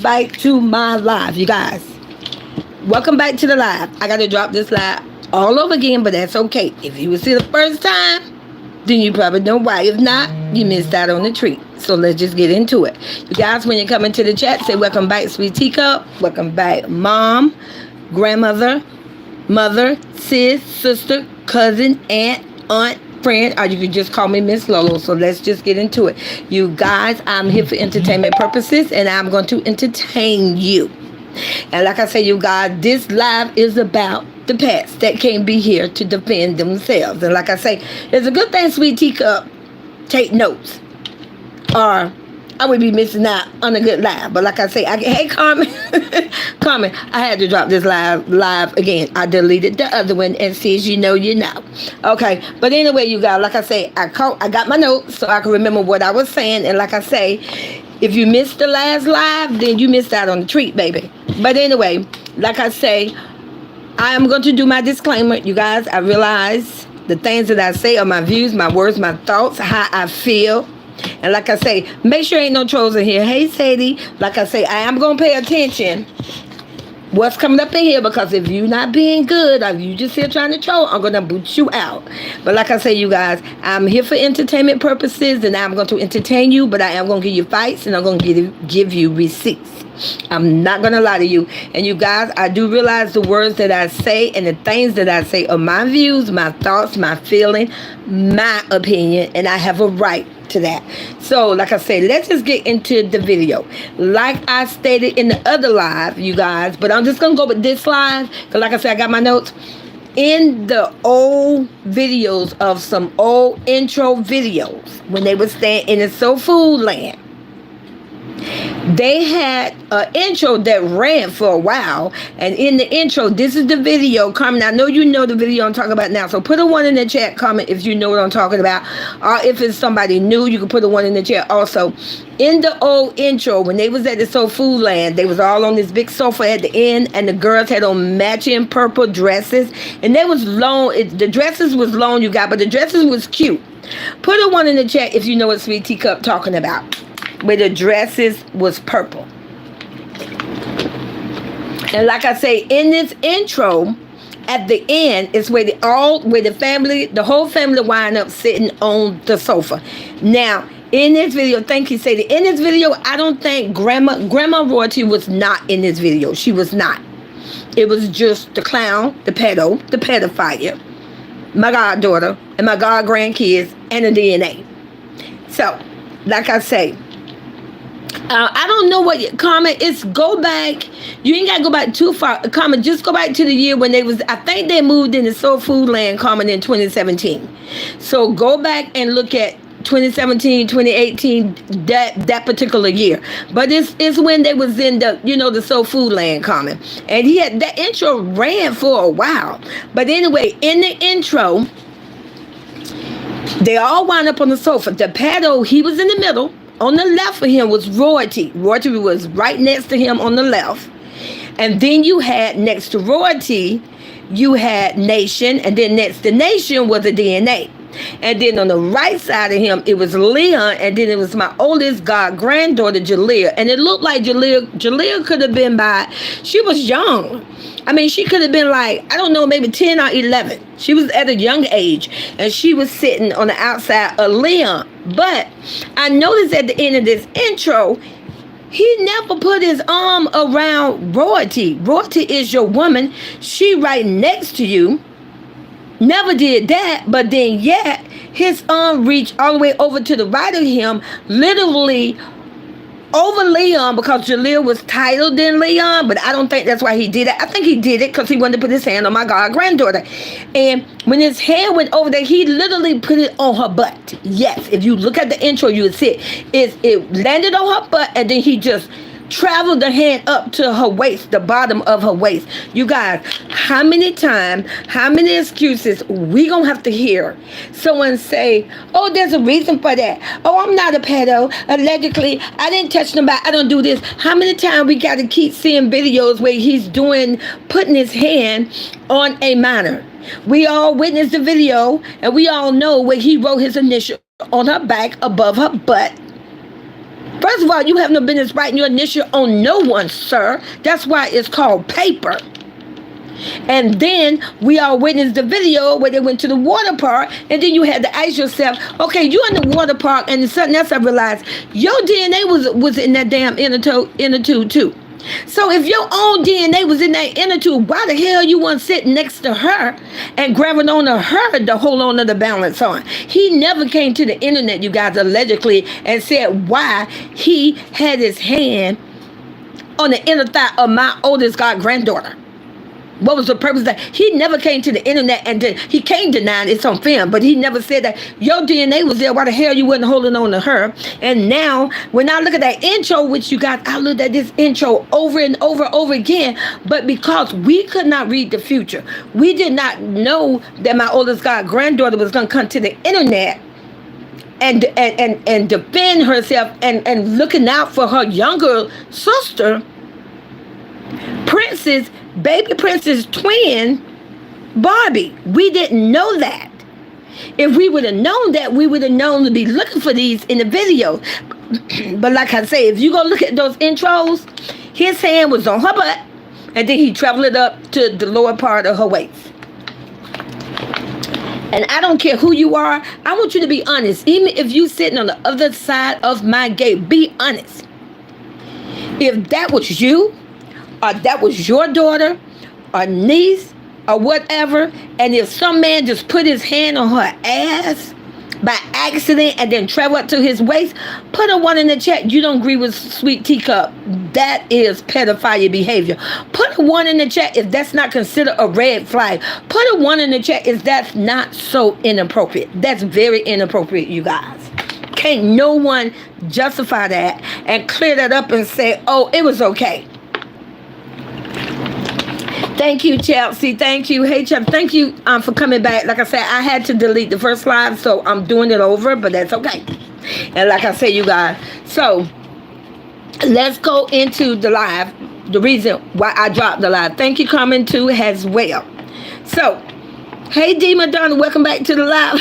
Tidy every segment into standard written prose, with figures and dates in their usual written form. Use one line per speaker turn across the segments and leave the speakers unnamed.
back to my live, you guys. Welcome back to the live. I gotta drop this live all over again, but that's okay. If you was here the first time, then you probably know why. If not, you missed out on the treat. So let's just get into it. You guys, when you come into the chat, say welcome back, sweet teacup. Welcome back, mom, grandmother, mother, sis, sister, cousin, aunt, friend, or you could just call me Miss Lolo. So let's just get into it. You guys, I'm here for entertainment purposes, and I'm going to entertain you. And like I say, you guys, this live is about the pets that can't be here to defend themselves. And like I say, it's a good thing, sweet teacup, take notes, or I would be missing out on a good live. But like I say, hey Carmen, Carmen, I had to drop this live again. I deleted the other one, and since you know, you know. Okay, but anyway, you guys, like I say, I got my notes so I can remember what I was saying. And like I say, if you missed the last live, then you missed out on the treat, baby. But anyway, like I say, I am going to do my disclaimer. You guys, I realize the things that I say are my views, my words, my thoughts, how I feel. And like I say, make sure ain't no trolls in here. Hey, Sadie. Like I say, I am going to pay attention what's coming up in here, because if you not being good, or you just here trying to troll, I'm going to boot you out. But like I say, you guys, I'm here for entertainment purposes, and I'm going to entertain you, but I am going to give you fights, and I'm going to give you receipts. I'm not going to lie to you. And you guys, I do realize the words that I say and the things that I say are my views, my thoughts, my feeling, my opinion, and I have a right to that. So like I say, let's just get into the video. Like I stated in the other live, you guys, but I'm just gonna go with this live because like I said, I got my notes. In the old videos of some old intro videos, when they would stand in the Soul Food Land, they had an intro that ran for a while, and in the intro, this is the video. Carmen, I know you know the video I'm talking about now, so put a 1 in the chat, comment, if you know what I'm talking about, or if it's somebody new, you can put a 1 in the chat also. In the old intro, when they was at the Soul Food Land, they was all on this big sofa at the end, and the girls had on matching purple dresses, and they was long. The dresses was long, you got, but the dresses was cute. Put a 1 in the chat if you know what Sweet Teacup talking about, where the dresses was purple. And like I say, in this intro, at the end is where the whole family wind up sitting on the sofa. Now, in this video, thank you, Sadie. In this video, I don't think Grandma Royalty was not in this video. She was not. It was just the clown, the pedophile, my goddaughter, and my god grandkids, and the DNA. So, like I say, I don't know what comment. It's go back. You ain't gotta go back too far. Comment. Just go back to the year when they was. I think they moved into Soul Food Land. Comment in 2017. So go back and look at 2017, 2018. That particular year. But it's when they was in the Soul Food Land. Comment. And he had that intro ran for a while. But anyway, in the intro, they all wound up on the sofa. The pedo, he was in the middle. On the left of him was Royalty. Royalty was right next to him on the left. And then you had next to Royalty, you had Nation. And then next to Nation was the DNA. And then on the right side of him, it was Leon. And then it was my oldest granddaughter, Jalea. And it looked like Jalea could have been she was young. I mean, she could have been like, I don't know, maybe 10 or 11. She was at a young age. And she was sitting on the outside of Leon. But I noticed at the end of this intro, he never put his arm around Royalty. Royalty is your woman. She right next to you. Never did that. But then yet, his arm reached all the way over to the right of him, literally over Leon, because Jaleel was tighter than Leon, but I don't think that's why he did it. I think he did it because he wanted to put his hand on my god granddaughter. And when his hand went over there, he literally put it on her butt. Yes, if you look at the intro, you would see it landed on her butt, and then he just traveled the hand up to her waist, the bottom of her waist. You guys, how many excuses we gonna have to hear someone say, oh, there's a reason for that. Oh, I'm not a pedo. Allegedly, I didn't touch nobody. I don't do this. How many times we got to keep seeing videos where he's putting his hand on a minor? We all witnessed the video, and we all know where he wrote his initial on her back above her butt. First of all, you have no business writing your initial on no one, sir. That's why it's called paper. And then we all witnessed the video where they went to the water park, and then you had to ask yourself, okay, you're in the water park, and there's something else I realized. Your DNA was in that damn inner tube too. So if your own DNA was in that inner tube, why the hell you weren't sitting next to her and grabbing on to her to hold on to the balance on? He never came to the internet, you guys, allegedly, and said why he had his hand on the inner thigh of my oldest granddaughter. What was the purpose of that? He never came to the internet and he came denying it's on film, but he never said that your DNA was there. Why the hell you wasn't holding on to her? And now, when I look at that intro, which you guys, I looked at this intro over and over again, but because we could not read the future, we did not know that my oldest granddaughter was going to come to the internet and defend herself and looking out for her younger sister, baby Princess twin, Barbie. We didn't know that. If we would have known that, we would have known to be looking for these in the video. But like I say, if you go look at those intros, his hand was on her butt, and then he traveled it up to the lower part of her waist. And I don't care who you are, I want you to be honest. Even if you sitting on the other side of my gate, be honest. If that was you, or that was your daughter or niece or whatever, and if some man just put his hand on her ass by accident and then travel up to his waist, put a 1 in the chat. You don't agree with Sweet Teacup. That is pedophile behavior. Put a 1 in the chat if that's not considered a red flag. Put a 1 in the chat if that's not so inappropriate. That's very inappropriate, you guys. Can't no one justify that and clear that up and say, oh, it was okay. Thank you, Chelsea. Thank you. Hey, Chelsea. Thank you for coming back. Like I said, I had to delete the first live, so I'm doing it over, but that's okay. And like I said, you guys, so let's go into the live. The reason why I dropped the live. Thank you, coming to as well. So, hey, D. Madonna, welcome back to the live.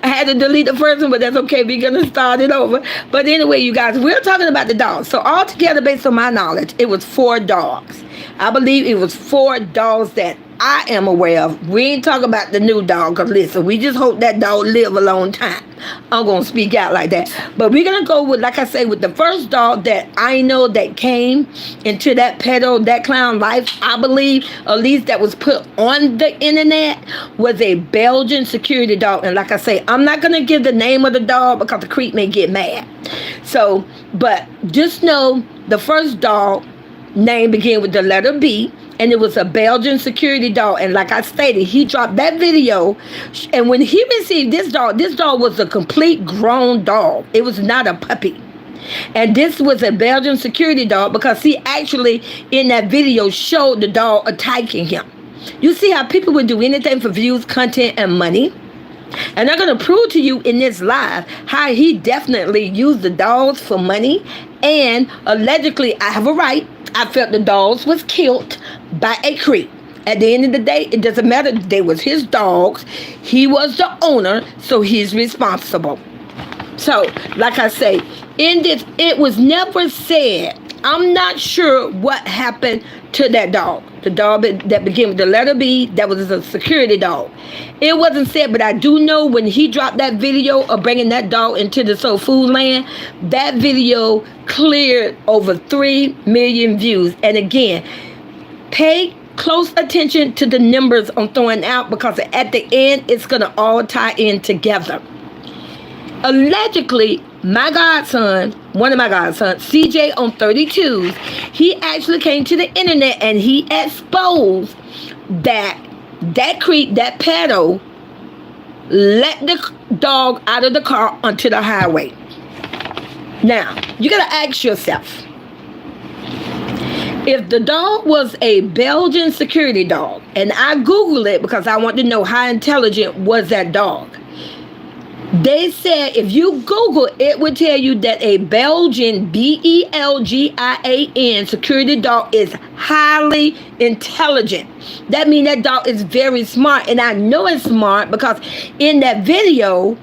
I had to delete the first one, but that's okay. We're going to start it over. But anyway, you guys, we're talking about the dogs. So altogether, based on my knowledge, it was 4 dogs. I believe it was 4 dogs that I am aware of. We ain't talking about the new dog, because listen, we just hope that dog live a long time. I'm going to speak out like that. But we're going to go with, like I say, with the first dog that I know that came into that pedo, that clown life, I believe, at least that was put on the internet, was a Belgian security dog. And like I say, I'm not going to give the name of the dog because the creep may get mad. So, but just know the first dog name began with the letter B, and it was a Belgian security dog. And like I stated, he dropped that video, and when he received this dog was a complete grown dog. It was not a puppy. And this was a Belgian security dog because he actually in that video showed the dog attacking him. You see how people would do anything for views, content, and money? And I'm going to prove to you in this live how he definitely used the dogs for money. And allegedly, I have a right. I felt the dogs was killed by a creep. At the end of the day, it doesn't matter. They was his dogs. He was the owner, so he's responsible. So, like I say, in this, it was never said. I'm not sure what happened to that dog. The dog that began with the letter B, that was a security dog. It wasn't said, but I do know when he dropped that video of bringing that dog into the Soul Food Land, that video cleared over 3 million views. And again, pay close attention to the numbers I'm throwing out, because at the end, it's going to all tie in together. Allegedly, my godson, one of my godsons, CJ on 32s, he actually came to the internet and he exposed that creep, that pedo, let the dog out of the car onto the highway. Now, you got to ask yourself, if the dog was a Belgian security dog, and I Googled it because I want to know how intelligent was that dog. They said if you Google, it would tell you that a Belgian, Belgian security dog is highly intelligent. That means that dog is very smart. And I know it's smart because in that video,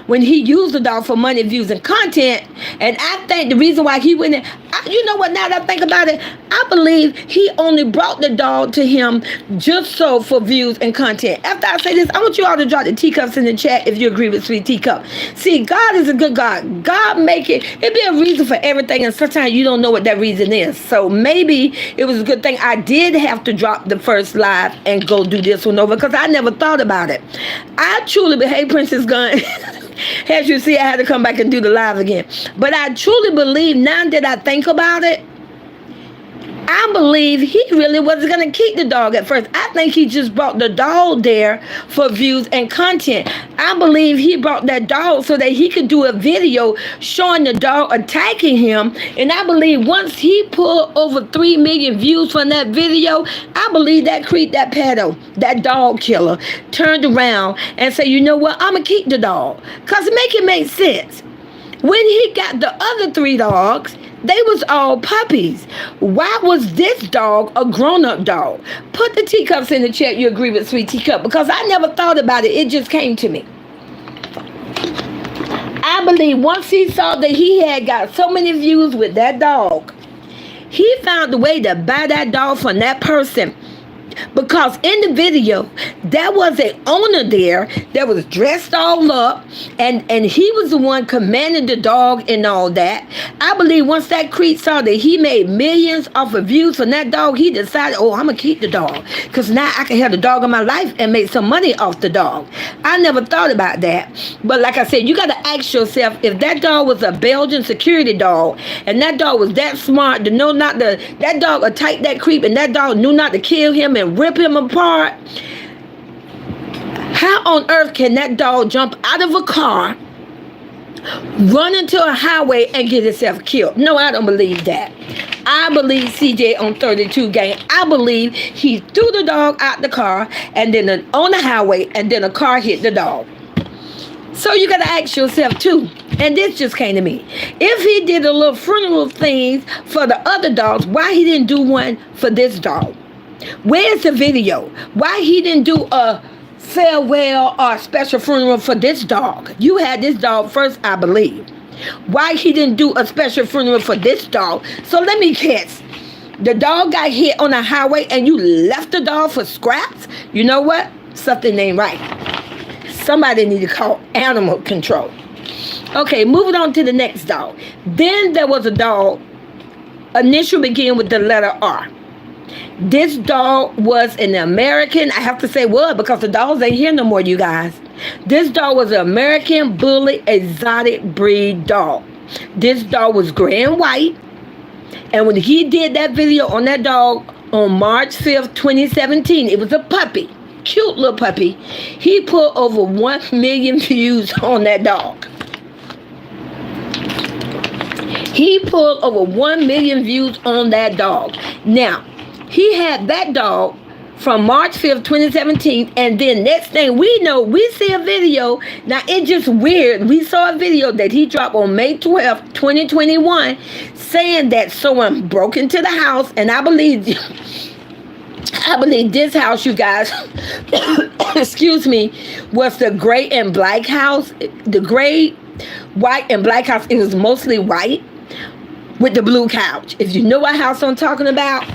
when he used the dog for money, views, and content. And I think the reason why he went in, you know what, now that I think about it, I believe he only brought the dog to him just so for views and content. After I say this, I want you all to drop the teacups in the chat if you agree with Sweet Teacup. See, God is a good God. God make it be a reason for everything, and sometimes you don't know what that reason is. So maybe it was a good thing I did have to drop the first live and go do this one over, because I never thought about it. I truly behave, Princess Gun. As you see, I had to come back and do the live again. But I truly believe, now that I think about it, I believe he really wasn't going to keep the dog at first. I think he just brought the dog there for views and content. I believe he brought that dog so that he could do a video showing the dog attacking him. And I believe once he pulled over 3 million views from that video, I believe that creep, that pedo, that dog killer, turned around and said, you know what, I'm going to keep the dog. Because it make sense. When he got the other 3 dogs, they was all puppies. Why was this dog a grown-up dog? Put the teacups in the chat. You agree with Sweet Teacup, because I never thought about it. It just came to me. I believe once he saw that he had got so many views with that dog, he found a way to buy that dog from that person. Because in the video, there was an owner there that was dressed all up, and he was the one commanding the dog and all that. I believe once that creep saw that he made millions off of views from that dog, he decided, oh, I'm going to keep the dog, because now I can have the dog in my life and make some money off the dog. I never thought about that. But like I said, you got to ask yourself, if that dog was a Belgian security dog, and that dog was that smart to know not to, that dog attacked that creep, and that dog knew not to kill him and rip him apart, how on earth can that dog jump out of a car, run into a highway, and get himself killed? No, I don't believe that. I believe CJ on 32 gang. I believe he threw the dog out the car, and then on the highway, and then a car hit the dog. So you got to ask yourself too, and this just came to me, if he did a little funeral things for the other dogs, why he didn't do one for this dog? Where's the video? Why he didn't do a farewell or special funeral for this dog? You had this dog first, I believe. Why he didn't do a special funeral for this dog? So let me guess. The dog got hit on the highway and you left the dog for scraps? You know what? Something ain't right. Somebody need to call animal control. Okay, moving on to the next dog. Then there was a dog, initial begin with the letter R. This dog was an American, I have to say was, because the dogs ain't here no more, you guys. This dog was an American Bully exotic breed dog. This dog was gray and white. And when he did that video on that dog on March 5th, 2017, it was a puppy, cute little puppy. He put over 1 million views on that dog. He pulled over 1 million views on that dog. Now, he had that dog from March 5th, 2017, and then next thing we know, we see a video. Now, it's just weird. We saw a video that he dropped on May 12th, 2021, saying that someone broke into the house, and I believe this house, you guys, excuse me, was the gray and black house. The gray, white, and black house, it was mostly white with the blue couch. If you know what house I'm talking about,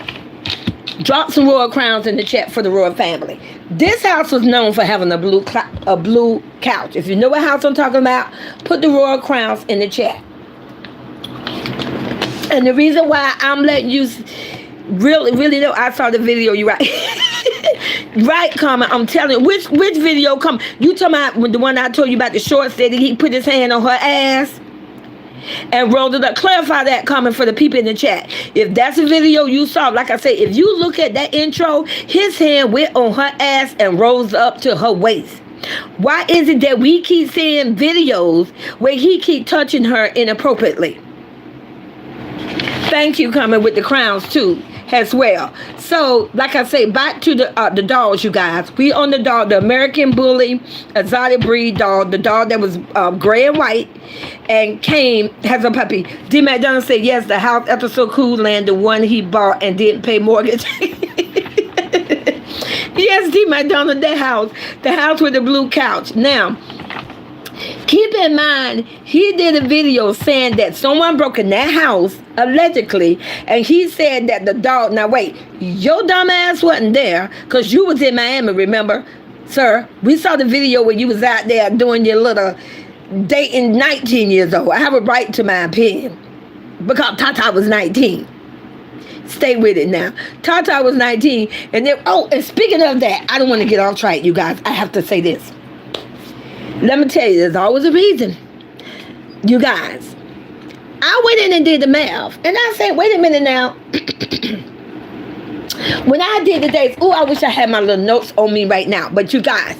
drop some royal crowns in the chat for the royal family. This house was known for having a blue couch. If you know what house I'm talking about, put the royal crowns in the chat. And the reason why I'm letting you really know, I saw the video, you right. Right, comment. I'm telling you, which video come? You talking about the one I told you about, the short said he put his hand on her ass and rolled it up. Clarify that comment for the people in the chat. If that's a video you saw, like I say, if you look at that intro, his hand went on her ass and rose up to her waist. Why is it that we keep seeing videos where he keep touching her inappropriately? Thank you, coming with the crowns too as well. So like I say, back to the dogs, you guys. We on the dog, the American Bully exotic breed dog, the dog that was gray and white and came has a puppy. D. McDonald said yes, the house after so cool land, the one he bought and didn't pay mortgage. Yes, D. McDonald, the house with the blue couch. Now, Keep in mind, he did a video saying that someone broke in that house, allegedly, and he said that the dog, now wait, your dumb ass wasn't there, because you was in Miami, remember? Sir, we saw the video where you was out there doing your little dating 19 years old. I have a right to my opinion, because Tata was 19. Stay with it now. Tata was 19, and then, oh, and speaking of that, I don't want to get off track, you guys. I have to say this. Let me tell you, there's always a reason. You guys, I went in and did the math. And I said, wait a minute now. When I did the days, oh, I wish I had my little notes on me right now. But you guys,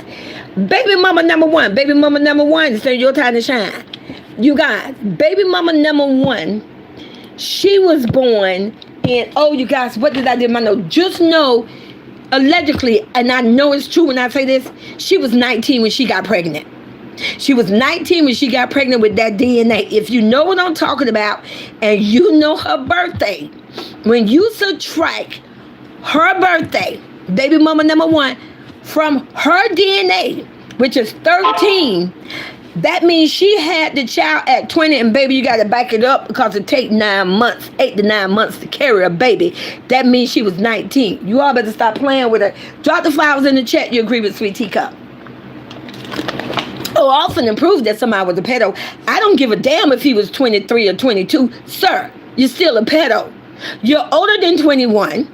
baby mama number one, it's your time to shine. You guys, baby mama number one, she was born in, oh, you guys, what did I do? My note? Just know, allegedly, and I know it's true when I say this, she was 19 when she got pregnant. She was 19 when she got pregnant with that DNA. If you know what I'm talking about, and you know her birthday, when you subtract her birthday, baby mama number one, from her DNA, which is 13, that means she had the child at 20, and baby, you got to back it up because it takes 9 months, 8 to 9 months to carry a baby. That means she was 19. You all better stop playing with her. Drop the flowers in the chat. You agree with Sweet Teacup. Oh, often improve that somebody was a pedo. I don't give a damn if he was 23 or 22. Sir, you're still a pedo. You're older than 21,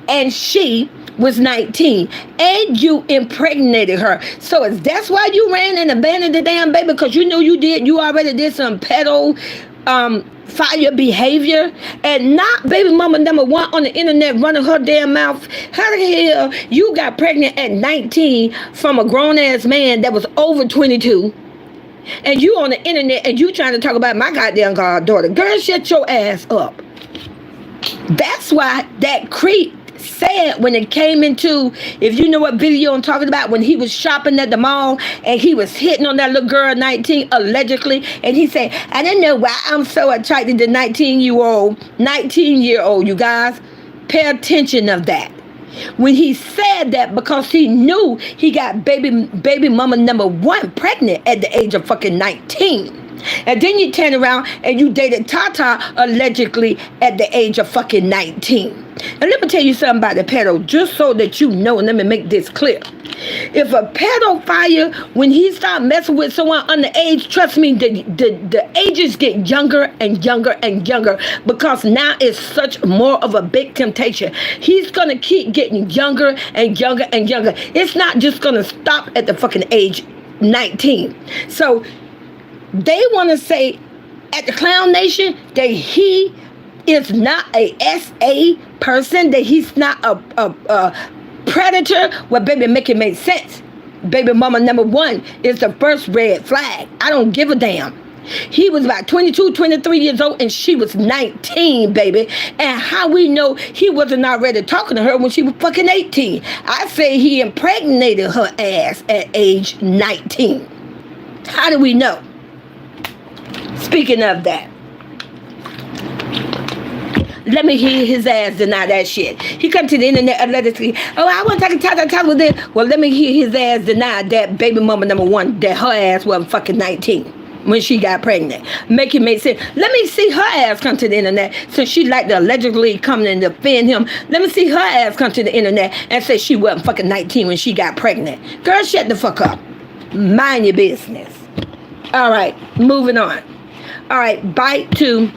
and she was 19, and you impregnated her. So that's why you ran and abandoned the damn baby, because you knew you already did some pedo fire behavior, and not baby mama number one on the internet running her damn mouth. How the hell you got pregnant at 19 from a grown-ass man that was over 22, and you on the internet and you trying to talk about my goddamn goddaughter? Girl, shut your ass up. That's why that creep said when it came into, if you know what video I'm talking about, when he was shopping at the mall and he was hitting on that little girl 19 allegedly, and he said, I don't know why I'm so attracted to 19-year-old. You guys, pay attention of that. When he said that, because he knew he got baby mama number one pregnant at the age of fucking 19. And then you turn around and you dated Tata allegedly at the age of fucking 19. And let me tell you something about the pedo, just so that you know, and let me make this clear. If a pedophile, when he start messing with someone underage, trust me, the ages get younger and younger and younger, because now it's such more of a big temptation. He's going to keep getting younger and younger and younger. It's not just going to stop at the fucking age 19. So they want to say at the Clown Nation that he is not a SA person, that he's not a predator. Well, baby, make it make sense. Baby mama number one is the first red flag. I don't give a damn. He was about 22, 23 years old, and she was 19, baby. And how we know he wasn't already talking to her when she was fucking 18? I say he impregnated her ass at age 19. How do we know? Speaking of that, let me hear his ass deny that shit. He come to the internet allegedly, oh, I want to talk with this. Well, let me hear his ass deny that baby mama number one, that her ass wasn't fucking 19 when she got pregnant. Make it make sense. Let me see her ass come to the internet, since she like to allegedly come and defend him. Let me see her ass come to the internet and say she wasn't fucking 19 when she got pregnant. Girl, shut the fuck up. Mind your business. All right, moving on. All right, bite to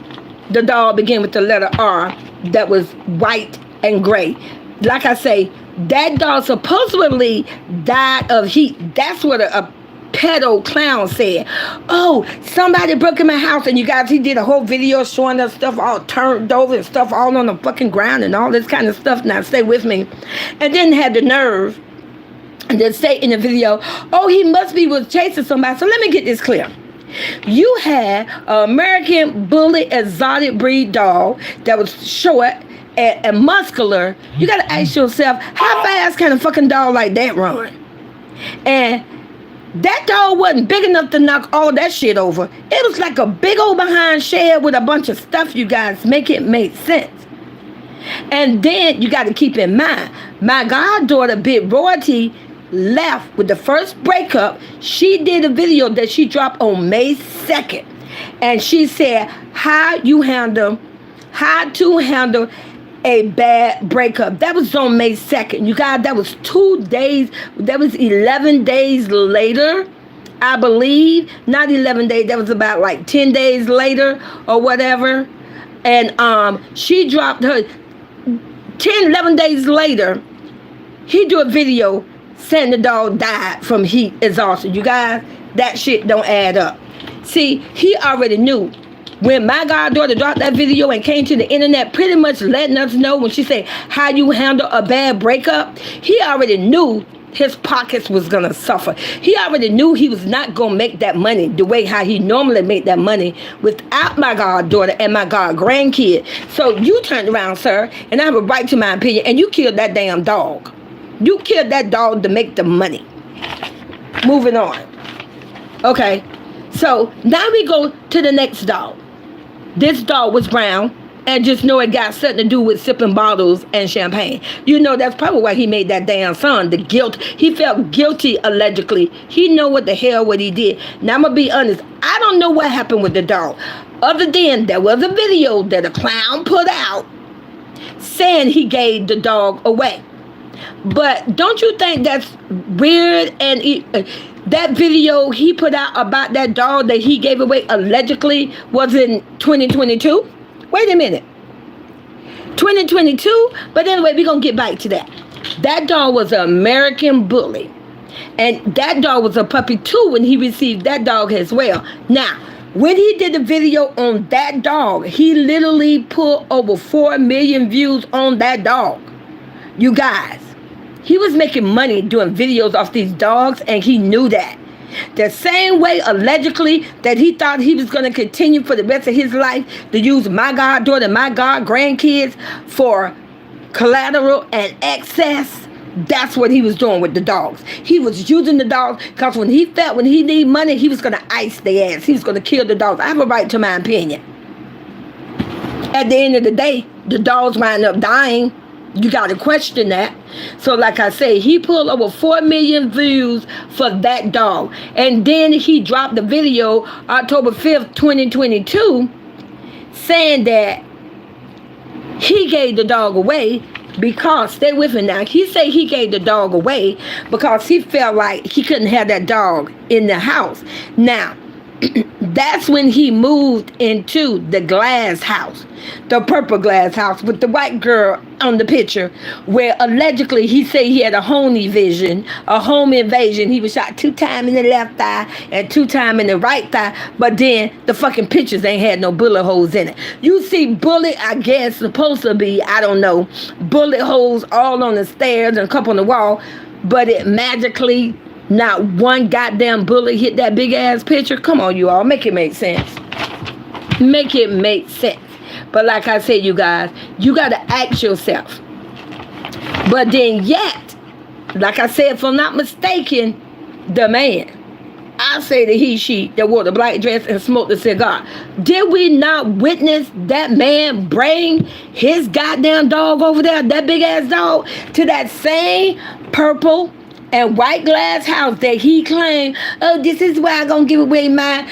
the dog began with the letter R that was white and gray. Like I say, that dog supposedly died of heat. That's what a pedo clown said. Oh, somebody broke in my house, and you guys, he did a whole video showing us stuff all turned over and stuff all on the fucking ground and all this kind of stuff. Now, stay with me. And then had the nerve and then say in the video, oh, he must be was chasing somebody. So let me get this clear. You had an American Bully exotic breed dog that was short and muscular. You got to ask yourself, how fast can a fucking dog like that run? And that dog wasn't big enough to knock all that shit over. It was like a big old behind shed with a bunch of stuff, you guys. Make it make sense. And then you got to keep in mind, my goddaughter, Big Royalty, left with the first breakup, she did a video that she dropped on May 2nd. And she said how to handle a bad breakup. That was on May 2nd. You guys, that was 2 days. That was 11 days later, I believe. Not 11 days. That was about like 10 days later or whatever. And she dropped her 11 days later. He do a video saying the dog died from heat exhaustion. You guys, that shit don't add up. See, he already knew. When my goddaughter dropped that video and came to the internet pretty much letting us know when she said how you handle a bad breakup, he already knew his pockets was going to suffer. He already knew he was not going to make that money the way how he normally made that money without my goddaughter and my god grandkid. So you turned around, sir, and I have a right to my opinion, and you killed that damn dog. You killed that dog to make the money. Moving on. Okay, so now we go to the next dog. This dog was brown, and just know it got something to do with sipping bottles and champagne. You know, that's probably why he made that damn song. The guilt. He felt guilty, allegedly. He know what the hell what he did. Now, I'm going to be honest. I don't know what happened with the dog. Other than there was a video that a clown put out saying he gave the dog away. But don't you think that's weird? And that video he put out about that dog that he gave away allegedly was in 2022. Wait a minute. 2022? But anyway, we're going to get back to that. That dog was an American bully. And that dog was a puppy too when he received that dog as well. Now, when he did the video on that dog, he literally put over 4 million views on that dog. You guys. He was making money doing videos off these dogs, and he knew that. The same way, allegedly, that he thought he was going to continue for the rest of his life to use my goddaughter and my god grandkids for collateral and excess. That's what he was doing with the dogs. He was using the dogs because when he felt when he need money, he was going to ice their ass. He was going to kill the dogs. I have a right to my opinion. At the end of the day, the dogs wind up dying. You got to question that. So like I say, he pulled over 4 million views for that dog. And then he dropped the video October 5th, 2022, saying that he gave the dog away because, stay with me now, he said he gave the dog away because he felt like he couldn't have that dog in the house. Now, that's when he moved into the glass house, the purple glass house with the white girl on the picture, where allegedly he said he had a home invasion. He was shot 2 times in the left thigh and 2 times in the right thigh, but then the fucking pictures ain't had no bullet holes in it. You see bullet, I guess, supposed to be, I don't know, bullet holes all on the stairs and a couple on the wall, but it magically, not one goddamn bullet hit that big ass picture. Come on, you all. Make it make sense. Make it make sense. But like I said, you guys, you got to ask yourself. But then yet, like I said, if I'm not mistaken, the man, I say the he, she, that wore the black dress and smoked the cigar. Did we not witness that man bring his goddamn dog over there, that big ass dog, to that same purple and white glass house that he claimed, oh, this is where I'm going to give away my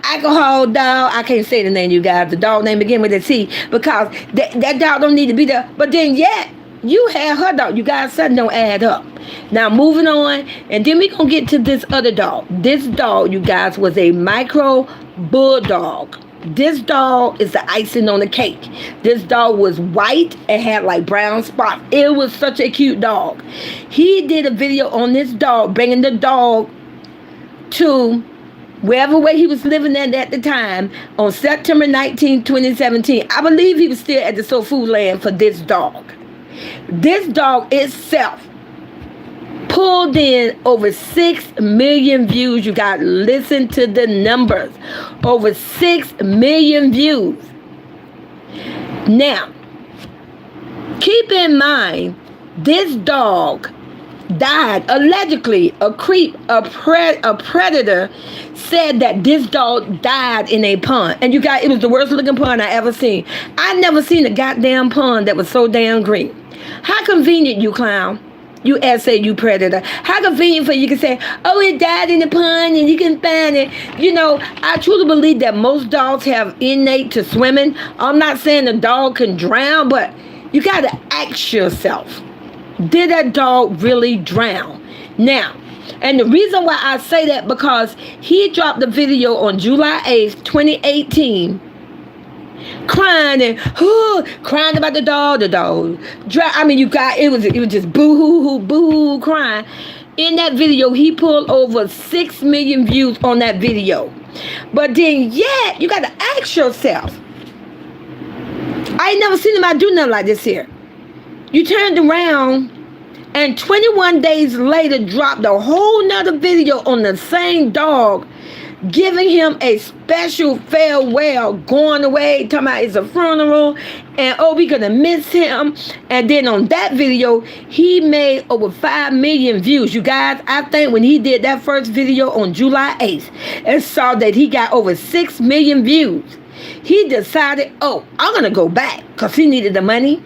alcohol dog. I can't say the name, you guys. The dog name begin with a C, because that dog don't need to be there. But then yet, you have her dog. You guys, something don't add up. Now, moving on, and then we're going to get to this other dog. This dog, you guys, was a micro bulldog. This dog is the icing on the cake. This dog was white and had like brown spots. It was such a cute dog. He did a video on this dog, bringing the dog to wherever way he was living at the time on September 19, 2017. I believe he was still at the Soul Food Land for this dog. This dog itself pulled in over 6 million views. You got to listen to the numbers. Over 6 million views. Now, keep in mind, this dog died allegedly. A predator said that this dog died in a pond. And you got, it was the worst looking pond I ever seen. I never seen a goddamn pond that was so damn green. How convenient, you clown. You SAU predator. How convenient for you can say, oh, it died in the pond and you can find it. You know, I truly believe that most dogs have innate to swimming. I'm not saying a dog can drown, but you got to ask yourself, did that dog really drown? Now, and the reason why I say that, because he dropped the video on July 8th, 2018, crying and crying about the dog. I mean, it was just boo-hoo, crying. In that video, he pulled over 6 million views on that video. But then yet, you got to ask yourself, I ain't never seen anybody do nothing like this here. You turned around and 21 days later dropped a whole nother video on the same dog, giving him a special farewell, going away, talking about it's a funeral, and we're gonna miss him. And then on that video, he made over 5 million views. You guys, I think when he did that first video on July 8th and saw that he got over 6 million views, he decided, I'm gonna go back, because he needed the money.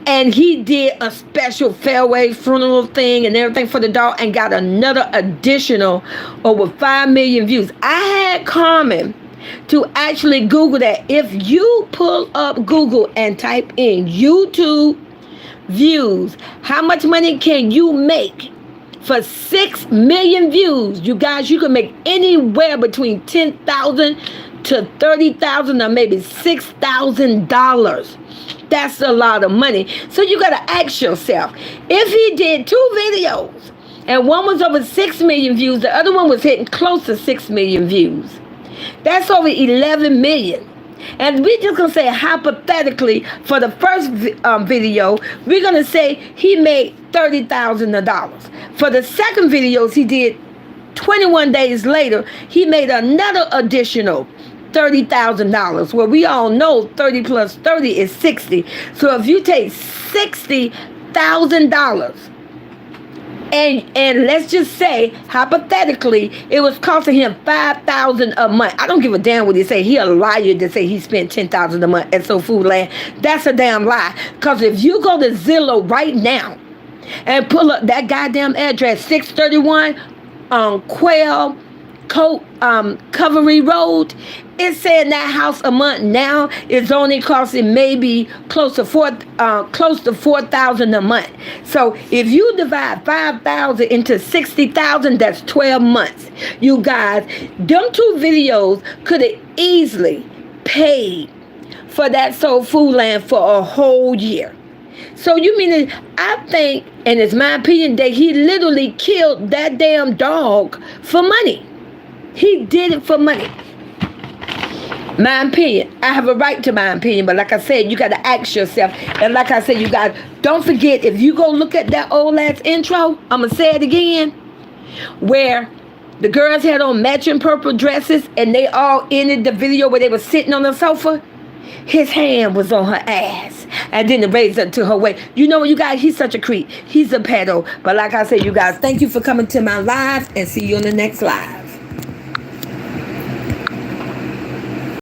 And he did a special farewell funeral thing and everything for the dog, and got another additional over 5 million views. I had Carmen to actually Google that. If you pull up Google and type in YouTube views, how much money can you make for 6 million views? You guys, you can make anywhere between $10,000 to $30,000 or maybe $6,000. That's a lot of money. So you got to ask yourself, if he did 2 videos and one was over 6 million views, the other one was hitting close to 6 million views, that's over 11 million. And we're just going to say hypothetically, for the first video, we're going to say he made $30,000. For the second videos he did 21 days later, he made another additional $30,000. Well, we all know 30 plus 30 is 60. So if you take $60,000 and let's just say hypothetically it was costing him $5,000 a month. I don't give a damn what he say. He a liar to say he spent $10,000 a month at Soul Food Land. That's a damn lie. Because if you go to Zillow right now and pull up that goddamn address, 631 Quail Covery Road, it's saying that house a month now is only costing maybe close to $4,000 a month. So if you divide 5,000 into 60,000, that's 12 months. You guys, them 2 videos could have easily paid for that Soul Food Land for a whole year. So you mean, I think, and it's my opinion, that he literally killed that damn dog for money. He did it for money. My opinion. I have a right to my opinion, but like I said, you got to ask yourself. And like I said, you guys, don't forget, if you go look at that old last intro, I'm going to say it again, where the girls had on matching purple dresses and they all ended the video where they were sitting on the sofa. His hand was on her ass and then it raised up to her waist. You know what, you guys, he's such a creep. He's a pedo. But like I said, you guys, thank you for coming to my live, and see you on the next live.